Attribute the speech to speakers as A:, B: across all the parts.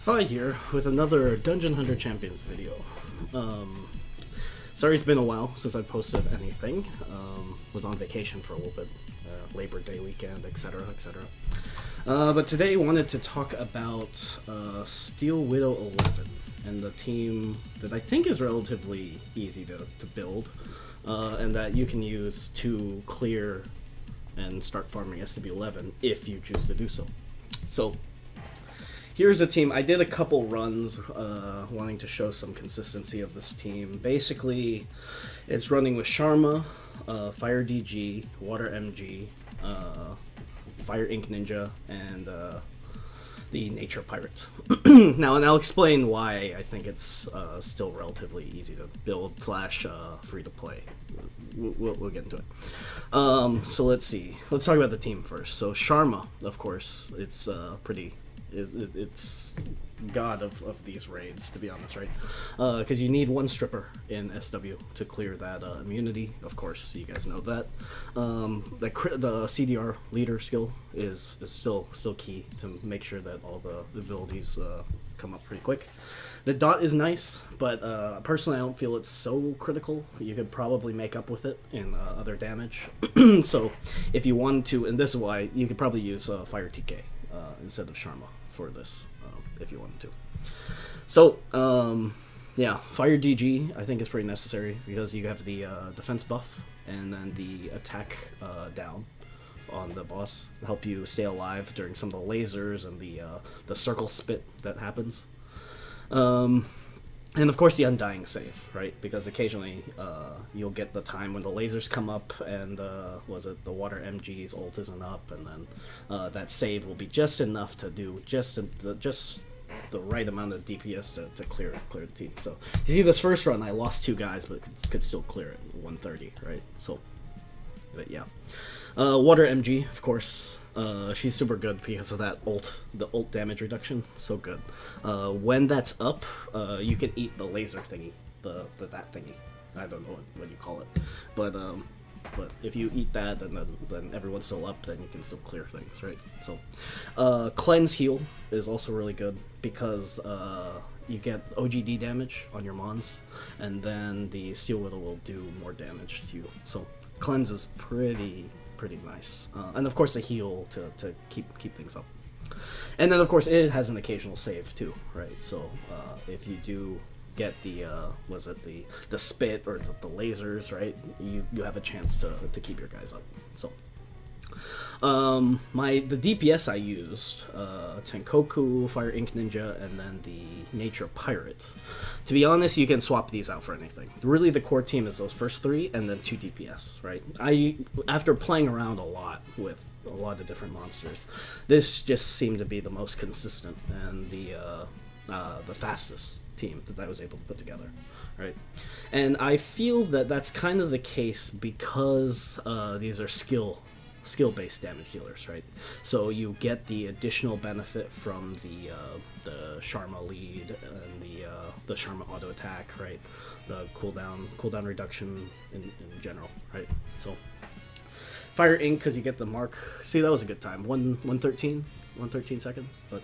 A: Fi here with another Dungeon Hunter Champions video. Sorry it's been a while since I posted anything. Was on vacation for a little bit, Labor Day weekend, etc, etc. But today I wanted to talk about Steel Widow 11 and the team that I think is relatively easy to build, and that you can use to clear and start farming SW11 if you choose to do so. So here's a team. I did a couple runs wanting to show some consistency of this team. Basically, it's running with Sharma, Fire DG, Water MG, Fire Ink Ninja, and the Nature Pirate. Now, and I'll explain why I think it's still relatively easy to build slash free to play. We'll get into it. So let's see. Let's talk about the team first. So Sharma, of course, it's pretty. It's god of these raids, to be honest, right? Because you need one stripper in SW to clear that immunity. Of course, you guys know that. The CDR leader skill is still key to make sure that all the abilities come up pretty quick. The dot is nice, but personally I don't feel it's so critical. You could probably make up with it in other damage. So if you wanted to, and this is why, you could probably use Fire TK instead of Sharma for this, if you wanted to. So, yeah, Fire DG I think is pretty necessary because you have the defense buff and then the attack down on the boss to help you stay alive during some of the lasers and the circle spit that happens. And of course the Undying save, right? Because occasionally you'll get the time when the lasers come up and was it the Water MG's ult isn't up, and then that save will be just enough to do just the right amount of DPS to clear the team. So you see, this first run I lost 2 guys, but could still clear it 130, right? So, but yeah, Water MG, of course. She's super good because of that ult, the ult damage reduction, so good. When that's up, you can eat the laser thingy, that thingy. I don't know what you call it, but if you eat that, then everyone's still up, then you can still clear things, right? So, cleanse heal is also really good because you get OGD damage on your mons, and then the Steel Widow will do more damage to you. So cleanse is pretty nice, and of course the heal to keep things up, and then of course it has an occasional save too, right? So if you do get the was it the spit or the lasers, right, you have a chance to keep your guys up. So the DPS I used, Tenkoku, Fire Ink Ninja, and then the Nature Pirate. To be honest, you can swap these out for anything. Really, the core team is those first 3 and then 2 DPS, right? After playing around a lot with a lot of different monsters, this just seemed to be the most consistent and the fastest team that I was able to put together, right? And I feel that that's kind of the case because these are skill-based damage dealers, right? So you get the additional benefit from the Sharma lead and the Sharma auto attack, right? The cooldown reduction in general, right? So Fire Ink, because you get the mark. See, that was a good time. 113 seconds, but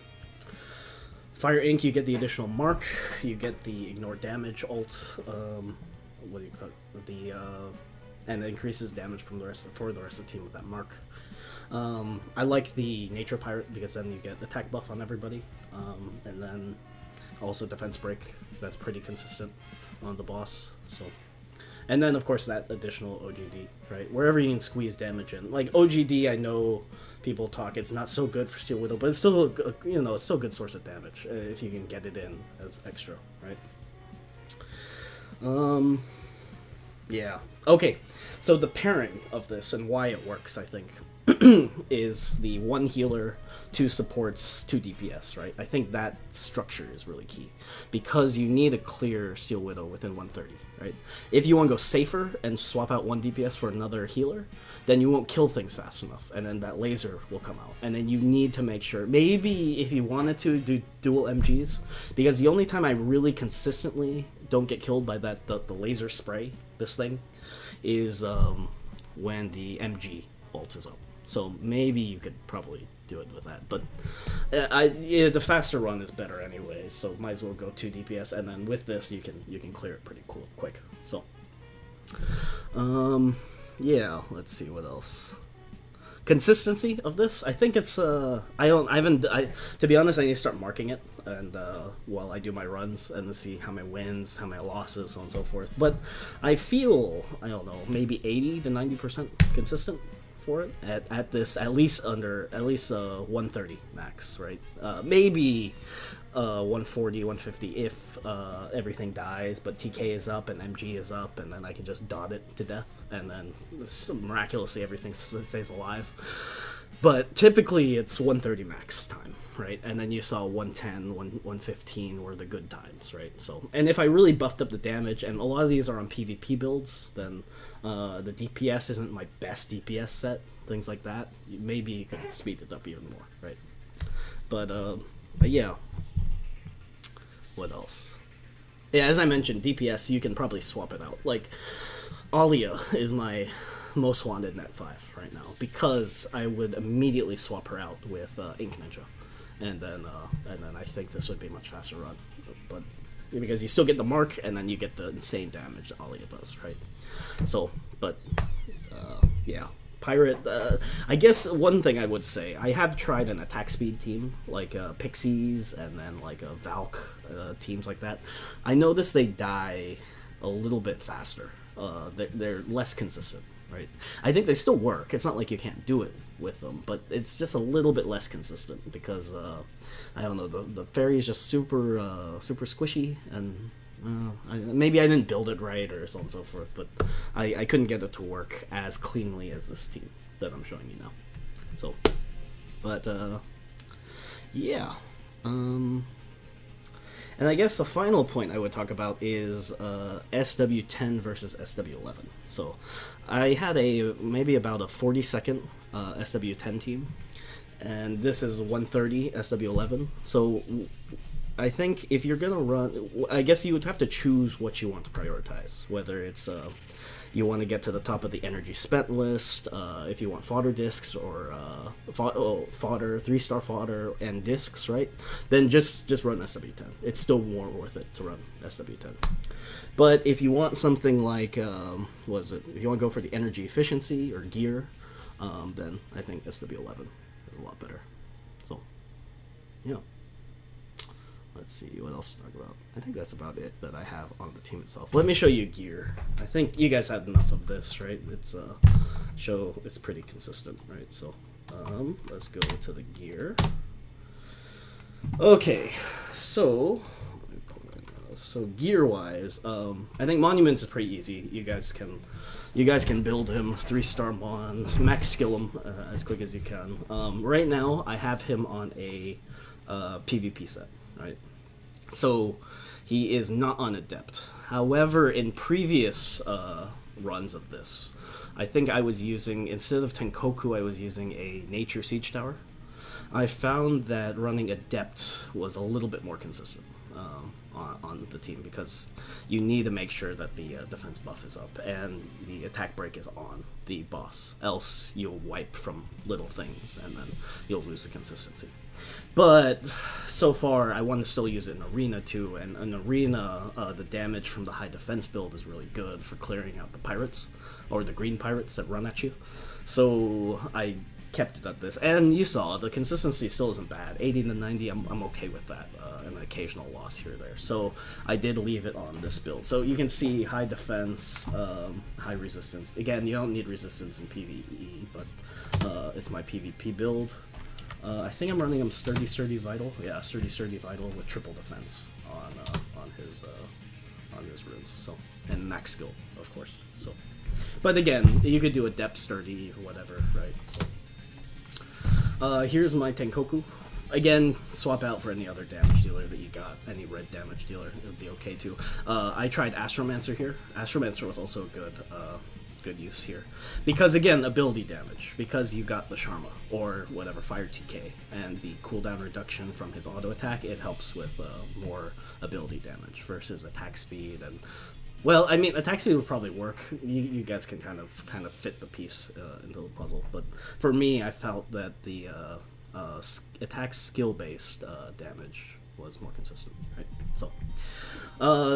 A: Fire Ink, you get the additional mark, you get the ignore damage ult, what do you call it? And it increases damage from the rest of the team with that mark. I like the Nature Pirate because then you get attack buff on everybody, and then also defense break. That's pretty consistent on the boss. So, and then of course that additional OGD, right? Wherever you can squeeze damage in, like OGD, I know people talk it's not so good for Steel Widow, but it's still it's still a good source of damage if you can get it in as extra, right? Yeah. Okay, so the pairing of this and why it works, I think, is the 1 healer, 2 supports, 2 DPS, right? I think that structure is really key because you need a clear Steel Widow within 130, right? If you want to go safer and swap out 1 DPS for another healer, then you won't kill things fast enough, and then that laser will come out, and then you need to make sure, maybe if you wanted to do dual MGs, because the only time I really consistently don't get killed by the laser spray, this thing, is when the MG ult is up. So maybe you could probably do it with that. But the faster run is better anyway, so might as well go 2 DPS, and then with this you can clear it pretty quick. So, yeah, let's see what else. Consistency of this, I think it's to be honest, I need to start marking it, and while I do my runs, and to see how many wins, how many losses, so on and so forth. But I feel, I don't know, maybe 80 to 90% consistent for it at least 130 max, right? Maybe 140, 150 if everything dies, but TK is up and MG is up, and then I can just dot it to death, and then miraculously everything stays alive. But typically it's 130 max time, right? And then you saw 110, 115 were the good times, right? So, and if I really buffed up the damage, and a lot of these are on PvP builds, then the DPS isn't my best DPS set, things like that. Maybe you could speed it up even more, right? But yeah. What else? Yeah, as I mentioned, DPS, you can probably swap it out. Like, Alia is my most wanted net 5 right now, because I would immediately swap her out with Ink Ninja. And then I think this would be a much faster run. But because you still get the mark, and then you get the insane damage that Alia does, right? So, but, yeah. Pirate, I guess one thing I would say, I have tried an attack speed team, like Pixies, and then like Valk, teams like that. I noticed they die a little bit faster. They're less consistent, right? I think they still work. It's not like you can't do it with them, but it's just a little bit less consistent, because, I don't know, the fairy is just super squishy, and maybe I didn't build it right, or so on and so forth, but I couldn't get it to work as cleanly as this team that I'm showing you now. So, but, yeah. And I guess the final point I would talk about is SW10 versus SW11. So, I had maybe about a 40-second SW10 team, and this is 130 SW11. So, I think if you're gonna run, I guess you would have to choose what you want to prioritize. Whether it's you want to get to the top of the energy spent list, if you want fodder discs, or fodder, 3-star fodder and discs, right? Then just run SW10. It's still more worth it to run SW10. But if you want something like what is it? If you want to go for the energy efficiency or gear, then I think SW11 is a lot better. So, yeah. Let's see what else to talk about. I think that's about it that I have on the team itself. Let me show you gear. I think you guys had enough of this, right? It's it's pretty consistent, right? So let's go to the gear. Okay, so gear wise, I think Monuments is pretty easy. You guys can build him 3-star Mon, max skill him as quick as you can. Right now I have him on a PvP set. Right, so he is not on Adept. However, in previous runs of this, I think I was using, instead of Tenkoku, I was using a Nature Siege Tower. I found that running Adept was a little bit more consistent on the team, because you need to make sure that the defense buff is up and the attack break is on the boss, else you'll wipe from little things and then you'll lose the consistency. But so far I want to still use it in Arena too, and in Arena the damage from the high defense build is really good for clearing out the pirates, or the green pirates that run at you. So I kept it at this, and you saw the consistency still isn't bad. 80 to 90, I'm okay with that, an occasional loss here or there. So I did leave it on this build. So you can see high defense, high resistance. Again, you don't need resistance in PvE, but it's my PvP build. I think I'm running him Sturdy Vital. Yeah, Sturdy Vital with triple defense on his runes. So, and max skill, of course. So, but again, you could do Adept Sturdy or whatever, right? So, here's my Tenkoku. Again, swap out for any other damage dealer that you got. Any red damage dealer, it would be okay too. I tried Astromancer here. Astromancer was also good use here, because again, ability damage, because you got the Sharma or whatever Fire TK and the cooldown reduction from his auto attack, it helps with more ability damage versus attack speed. And well, I mean, attack speed would probably work. You guys can kind of fit the piece into the puzzle, but for me, I felt that the attack skill-based damage was more consistent, right? So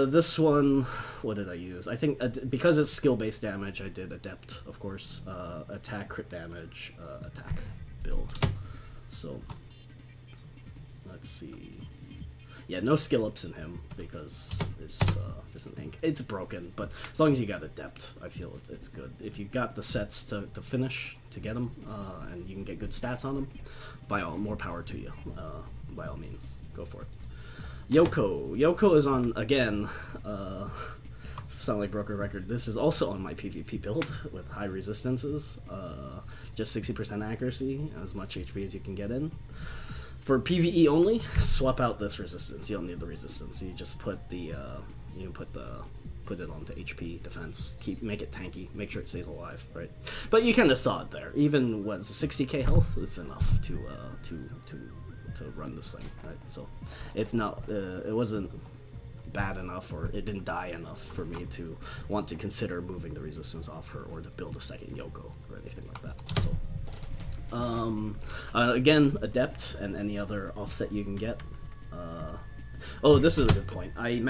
A: this one, what did I use? I think because it's skill-based damage, I did Adept, of course, attack, crit damage, attack build. So let's see. Yeah, no skill ups in him because it's just an ink. It's broken, but as long as you got Adept, I feel it's good. If you got the sets to finish, to get them, and you can get good stats on them, more power to you. By all means, go for it. Yoko is on, again, sound like broken record, this is also on my PvP build with high resistances, just 60% accuracy, as much HP as you can get in. For PvE only, swap out this resistance. You don't need the resistance. You just put the put it onto HP defense. Make it tanky. Make sure it stays alive, right? But you kind of saw it there. Even what 60k health is enough to run this thing, right? So it's not it wasn't bad enough, or it didn't die enough for me to want to consider moving the resistance off her or to build a second Yoko or anything like that. So. Again, Adept and any other offset you can get. Oh, this is a good point. I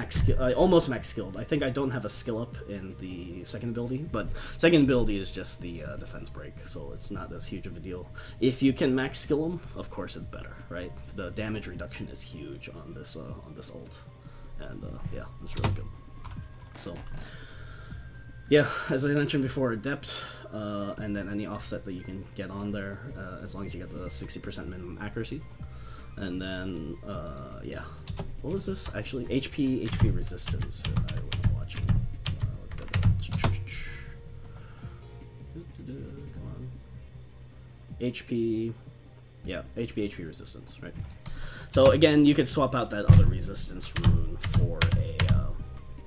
A: almost max skilled. I think I don't have a skill up in the second ability, but second ability is just the defense break, so it's not as huge of a deal. If you can max skill them, of course it's better, right? The damage reduction is huge on this ult, and yeah, it's really good. So. Yeah, as I mentioned before, Adept, and then any offset that you can get on there, as long as you get the 60% minimum accuracy. And then, yeah, what was this actually? HP resistance. I wasn't watching. Come on. HP, yeah, HP resistance, right? So again, you could swap out that other resistance rune for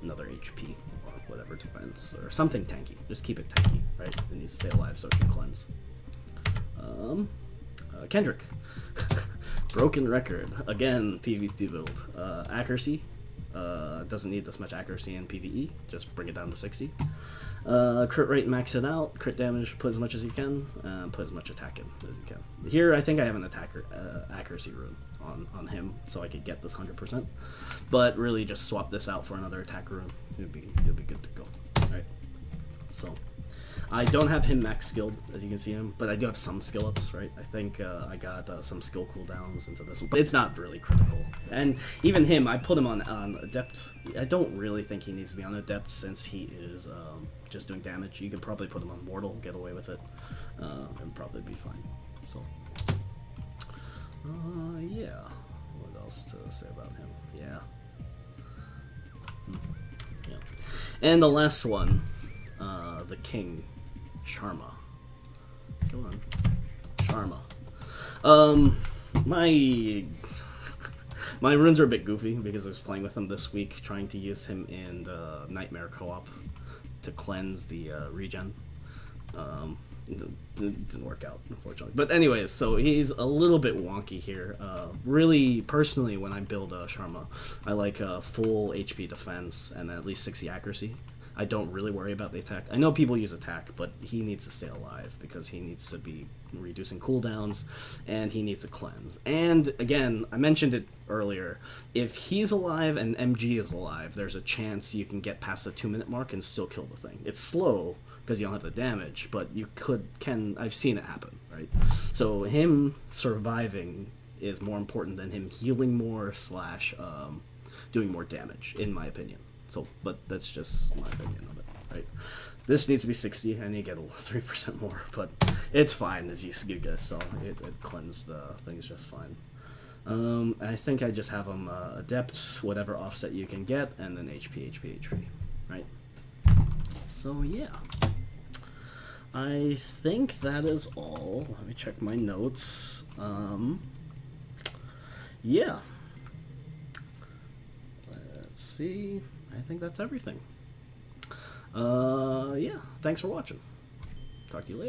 A: another HP. Whatever defense or something tanky. Just keep it tanky, right? It needs to stay alive so it can cleanse. Kendrick. Broken record. Again, PvP build. Accuracy. Doesn't need this much accuracy in PvE. Just bring it down to 60. Crit rate, max it out. Crit damage, put as much as you can. Put as much attack in as you can. Here, I think I have an attacker accuracy rune on him, so I could get this 100%. But really, just swap this out for another attack rune. You'll be good to go. All right. So, I don't have him max skilled, as you can see him, but I do have some skill ups, right? I think I got some skill cooldowns into this one, but it's not really critical. And even him, I put him on Adept. I don't really think he needs to be on Adept since he is just doing damage. You could probably put him on Mortal, get away with it, and probably be fine. So, yeah. What else to say about him? Yeah. Yeah. And the last one, the King. Sharma. Come on. Sharma. My runes are a bit goofy because I was playing with him this week, trying to use him in the Nightmare co-op to cleanse the regen. Didn't work out, unfortunately. But anyways, so he's a little bit wonky here. Really, personally, when I build Sharma, I like full HP defense and at least 60 accuracy. I don't really worry about the attack. I know people use attack, but he needs to stay alive because he needs to be reducing cooldowns and he needs to cleanse. And again, I mentioned it earlier, if he's alive and MG is alive, there's a chance you can get past the 2-minute mark and still kill the thing. It's slow because you don't have the damage, but you can, I've seen it happen, right? So him surviving is more important than him healing more / doing more damage, in my opinion. So, but that's just my opinion of it, right? This needs to be 60, and you get 3% more, but it's fine, as you guys saw. It cleansed things just fine. I think I just have them Adept, whatever offset you can get, and then HP, right? So, yeah. I think that is all. Let me check my notes. Yeah. Let's see. I think that's everything. Yeah, thanks for watching. Talk to you later.